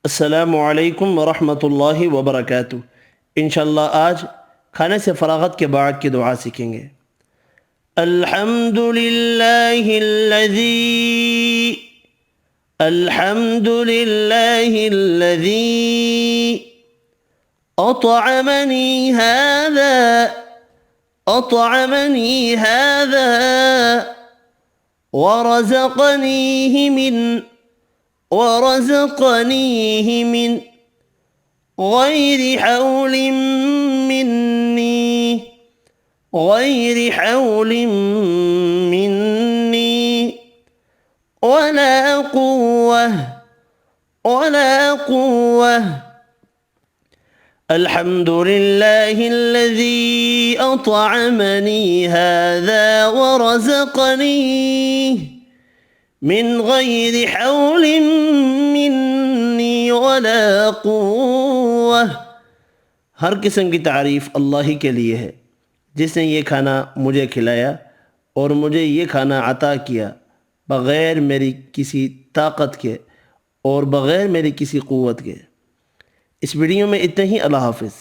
अस्सलामु अलैकुम वरहमतुल्लाहि वबरकातुह। इंशाअल्लाह आज खाने से फ़राग़त के बाद की दुआ सीखेंगे। अल्हम्दुलिल्लाहिल्लज़ी अطعमनी हाज़ा ورزقنيه من غير حول مني ولا قوة. الحمد لله الذي أطعمني هذا ورزقنيه من غير حول مني वला क़ुव्वा। हर किस्म की तारीफ़ अल्लाह ही के लिए है जिसने ये खाना मुझे खिलाया और मुझे ये खाना अता किया बग़ैर मेरी किसी ताकत के और बग़ैर मेरी किसी क़ुव्वत के। इस वीडियो में इतना ही। अल्लाह हाफ़िज़।